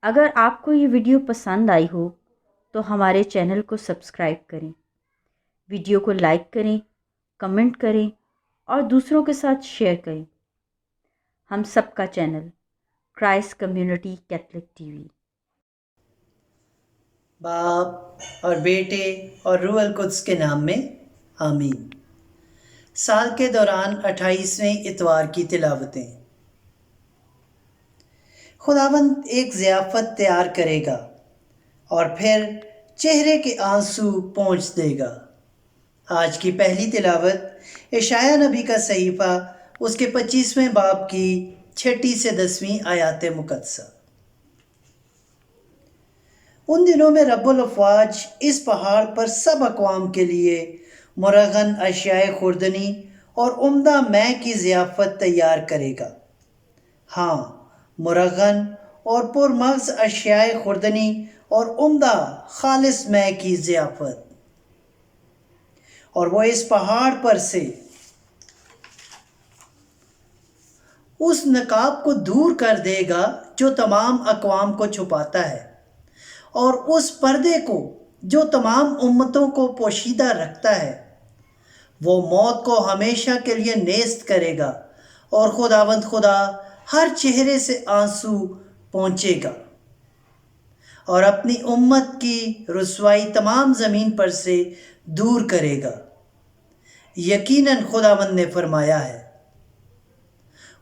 अगर आपको ये वीडियो पसंद आई हो तो हमारे चैनल को सब्सक्राइब करें, वीडियो को लाइक करें, कमेंट करें और दूसरों के साथ शेयर करें। हम सबका channel Christ community Catholic TV. बाप और बेटे और रूह अल कुद्स के नाम में आमीन। साल के दौरान 28वें इतवार की तिलावतें। खुदावंद एक ज़ियाफ़त तैयार करेगा और फिर चेहरे के आंसू पोंछ देगा। आज की पहली तिलावत यशाया नबी का सहीफ़ा उसके 25वें बाब की 6 से 10 आयात मुक़द्दसा। उन दिनों में रब्बुल अफ़वाज इस पहाड़ पर सब अक़वाम के लिए मुरगन अशियाए खुर्दनी और उम्दा मै की ज़ियाफ़त तैयार करेगा। हाँ, मुरगन और पुरमग़ज़ अशियाए खुर्दनी और उम्दा खालिस मै की ज़ियाफ़त। और वो इस पहाड़ पर से उस नकाब को दूर कर देगा जो तमाम अक़वाम को छुपाता है, और उस पर्दे को जो तमाम उम्मतों को पोशीदा रखता है। वो मौत को हमेशा के लिए नेस्त करेगा और खुदावंद खुदा हर चेहरे से आंसू पहुँचेगा और अपनी उम्मत की रुसवाई तमाम ज़मीन पर से दूर करेगा। यकीनन खुदावंद ने फरमाया है।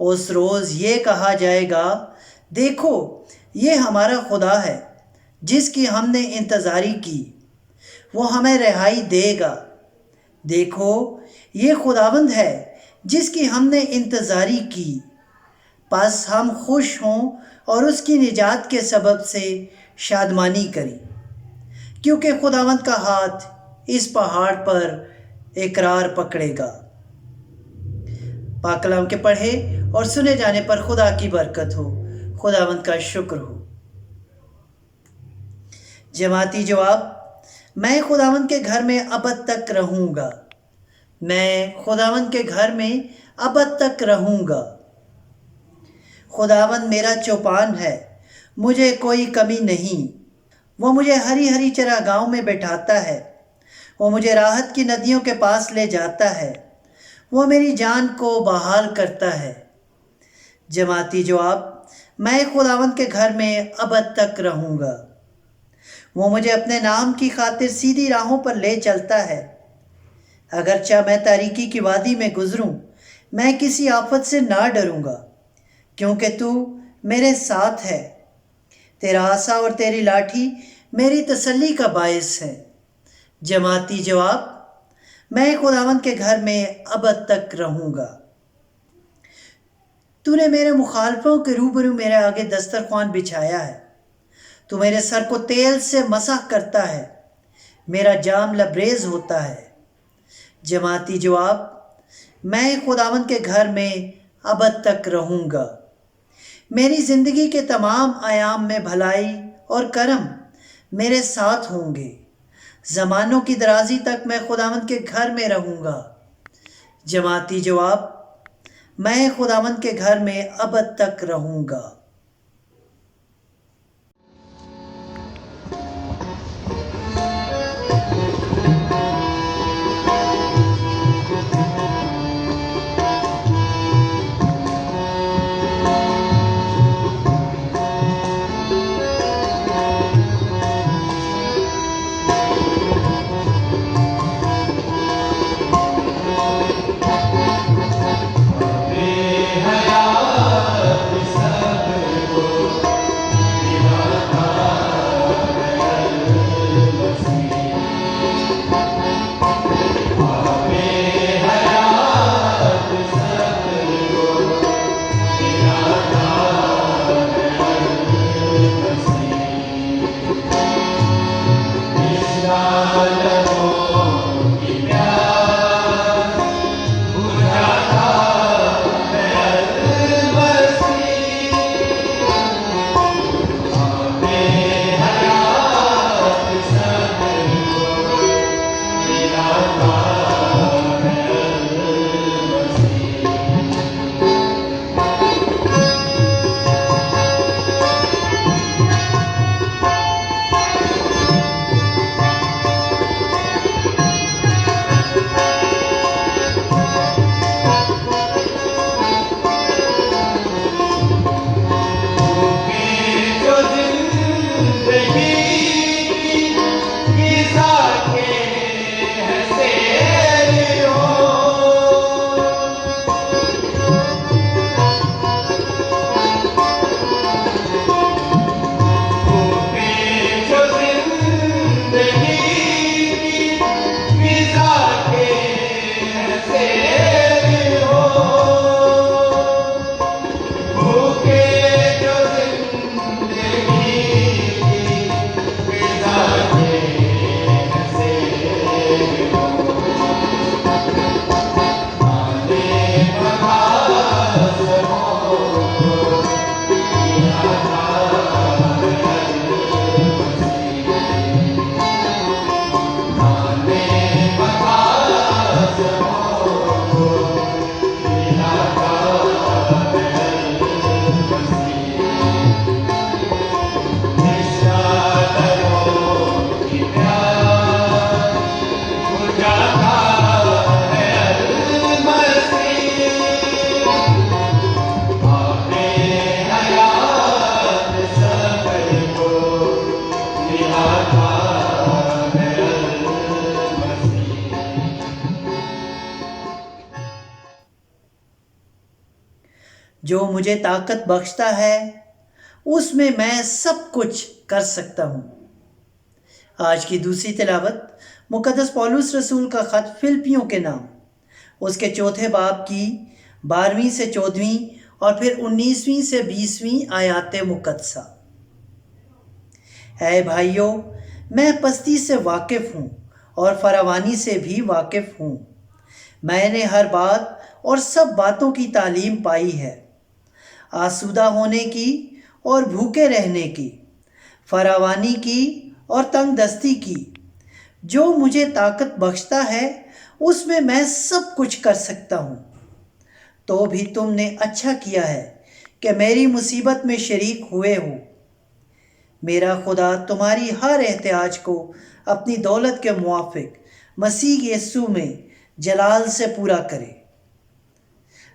उस रोज़ ये कहा जाएगा, देखो ये हमारा खुदा है जिसकी हमने इंतज़ारी की, वो हमें रिहाई देगा। देखो ये खुदावंद है जिसकी हमने इंतज़ारी की, बस हम खुश हों और उसकी निजात के सबब से शादमानी करें, क्योंकि खुदावंद का हाथ इस पहाड़ पर इकरार पकड़ेगा। पाक कलाम के पढ़े और सुने जाने पर खुदा की बरकत हो, खुदावंद का शुक्र हो। जमाती जवाब, मैं खुदावंद के घर में अबद तक रहूँगा। मैं खुदावंद के घर में अबद तक रहूँगा। खुदावंद मेरा चौपान है, मुझे कोई कमी नहीं। वो मुझे हरी हरी चरागाहों में बैठाता है, वो मुझे राहत की नदियों के पास ले जाता है, वो मेरी जान को बहाल करता है। जमाती जवाब, मैं खुदावंद के घर में अबद तक रहूँगा। वो मुझे अपने नाम की खातिर सीधी राहों पर ले चलता है। अगरचा मैं तारीकी की वादी में गुजरूं, मैं किसी आफत से ना डरूंगा, क्योंकि तू मेरे साथ है। तेरा आसा और तेरी लाठी मेरी तसल्ली का बायस है। जमाती जवाब, मैं खुदावंद के घर में अबद तक रहूँगा। तूने मेरे मुखालफों के रूबरू मेरे आगे दस्तरख्वान बिछाया है। तू मेरे सर को तेल से मसह करता है, मेरा जाम लबरेज होता है। जमाती जवाब, मैं खुदावंद के घर में अबद तक रहूँगा। मेरी ज़िंदगी के तमाम आयाम में भलाई और करम मेरे साथ होंगे। ज़मानों की दराजी तक मैं खुदावंद के घर में रहूँगा। जमाती जवाब, मैं खुदावंद के घर में अबद तक रहूँगा। जो मुझे ताकत बख्शता है उसमें मैं सब कुछ कर सकता हूँ। आज की दूसरी तिलावत मुकद्दस पौलुस रसूल का ख़त फिलिप्पियों के नाम उसके चौथे बाब की 12वीं से 14वीं और फिर 19वीं से 20वीं आयात मुकद्दसा। ऐ भाइयों, मैं पस्ती से वाकिफ़ हूँ और फरावानी से भी वाकिफ़ हूँ। मैंने हर बात और सब बातों की तालीम पाई है, आसूदा होने की और भूखे रहने की, फरावानी की और तंगदस्ती की। जो मुझे ताकत बख्शता है उसमें मैं सब कुछ कर सकता हूँ। तो भी तुमने अच्छा किया है कि मेरी मुसीबत में शरीक हुए हो। मेरा खुदा तुम्हारी हर एहतियाज को अपनी दौलत के मुआफिक मसीह यीशु में जलाल से पूरा करे।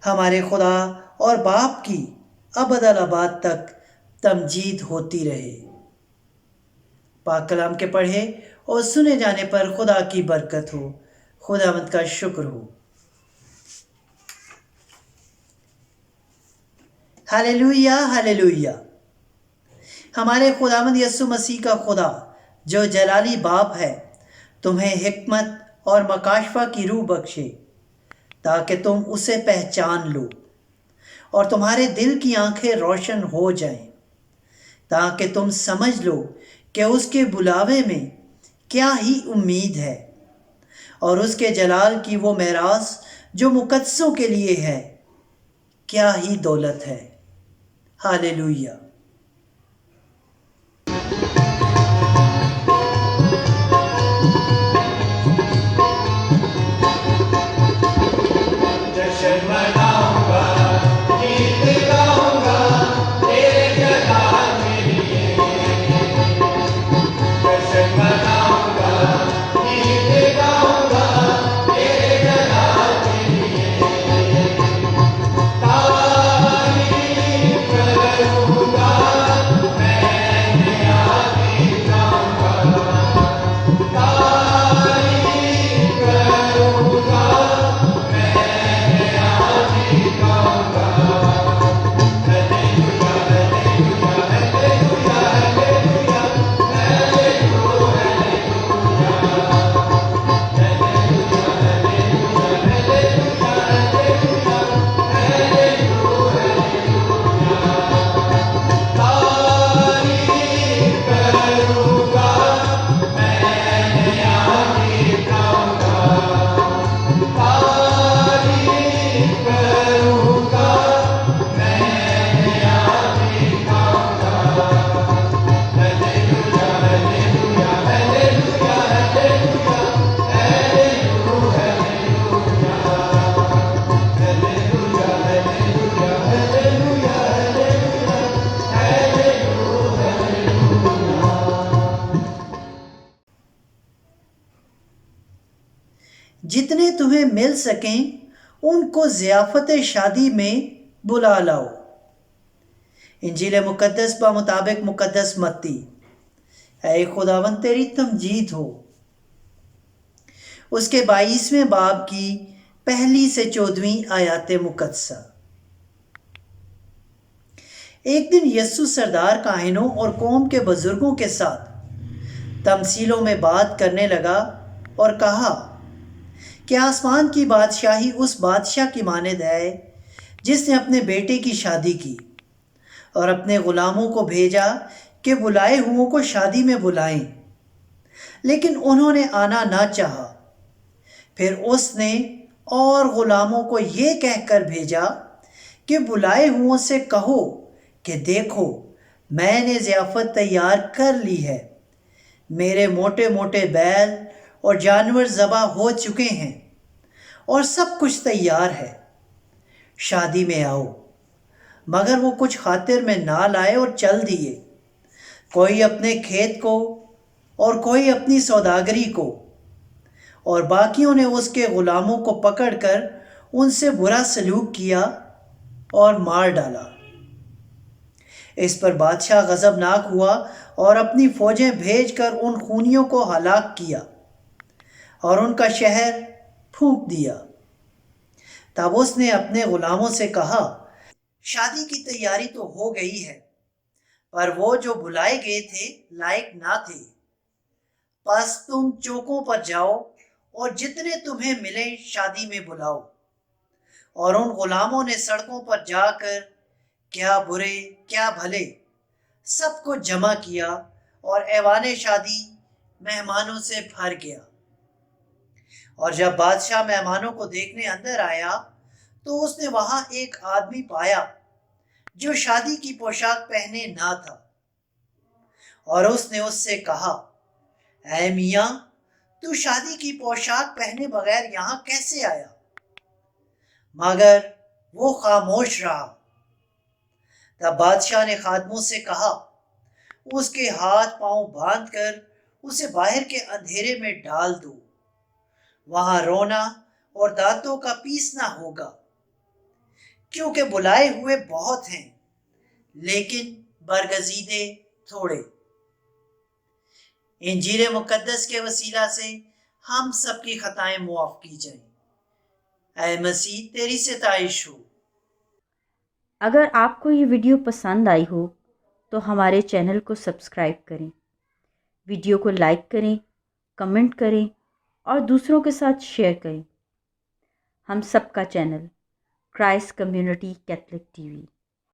हमारे खुदा और बाप की अबदल आबाद तक तमजीद होती रहे। पाक कलाम के पढ़े और सुने जाने पर खुदा की बरकत हो। खुदावंद का शुक्र हो। Hallelujah, hallelujah. हमारे खुदावंद यीशु मसीह का खुदा जो जलाली बाप है तुम्हें हिकमत और मकाशफा की रूह बख्शे ताकि तुम उसे पहचान लो और तुम्हारे दिल की आंखें रोशन हो जाएं, ताकि तुम समझ लो कि उसके बुलावे में क्या ही उम्मीद है और उसके जलाल की वो मेरास जो मुकद्दसों के लिए है क्या ही दौलत है। हालेलुया। जितने तुम्हें मिल सकें उनको ज़ियाफ़त शादी में बुला लाओ। इंजील मुकद्दस बा मुताबिक मुकद्दस मत्ती। ऐ खुदावंद तेरी तमजीद हो। उसके 22वें बाब की 1 से 14वीं आयात मुकद्दसा। एक दिन यस्सु सरदार काहिनों और कौम के बुजुर्गों के साथ तमसीलों में बात करने लगा और कहा कि आसमान की बादशाही उस बादशाह की मानद है जिसने अपने बेटे की शादी की और अपने ग़ुलामों को भेजा कि बुलाए हुओं को शादी में बुलाएं, लेकिन उन्होंने आना ना चाहा। फिर उसने और ग़ुलामों को ये कहकर भेजा कि बुलाए हुओं से कहो कि देखो, मैंने ज़ियाफ़त तैयार कर ली है। मेरे मोटे मोटे बैल और जानवर ज़बा हो चुके हैं और सब कुछ तैयार है, शादी में आओ। मगर वो कुछ खातिर में ना लाए और चल दिए, कोई अपने खेत को और कोई अपनी सौदागरी को, और बाकियों ने उसके ग़ुलामों को पकड़कर उनसे बुरा सलूक किया और मार डाला। इस पर बादशाह गज़बनाक हुआ और अपनी फ़ौजें भेजकर उन खूनियों को हलाक किया और उनका शहर फूंक दिया। तब उसने अपने ग़ुलामों से कहा, शादी की तैयारी तो हो गई है, पर वो जो बुलाए गए थे लायक ना थे। बस तुम चौकों पर जाओ और जितने तुम्हें मिले शादी में बुलाओ। और उन गुलामों ने सड़कों पर जाकर क्या बुरे क्या भले सबको जमा किया और ऐवाने शादी मेहमानों से भर गया। और जब बादशाह मेहमानों को देखने अंदर आया तो उसने वहां एक आदमी पाया जो शादी की पोशाक पहने ना था। और उसने उससे कहा, ऐ मियां, तू शादी की पोशाक पहने बगैर यहां कैसे आया? मगर वो खामोश रहा। तब बादशाह ने खादमों से कहा, उसके हाथ पांव बांधकर उसे बाहर के अंधेरे में डाल दो। वहां रोना और दांतों का पीसना होगा, क्योंकि बुलाए हुए बहुत हैं लेकिन बरगजीदे थोड़े। इंजील मुकद्दस के वसीला से हम सबकी खताएं मुआफ की जाएं। ऐ मसीह, तेरी सिताइश हो। अगर आपको ये वीडियो पसंद आई हो तो हमारे चैनल को सब्सक्राइब करें, वीडियो को लाइक करें, कमेंट करें और दूसरों के साथ शेयर करें। हम सबका channel Christ community Catholic TV.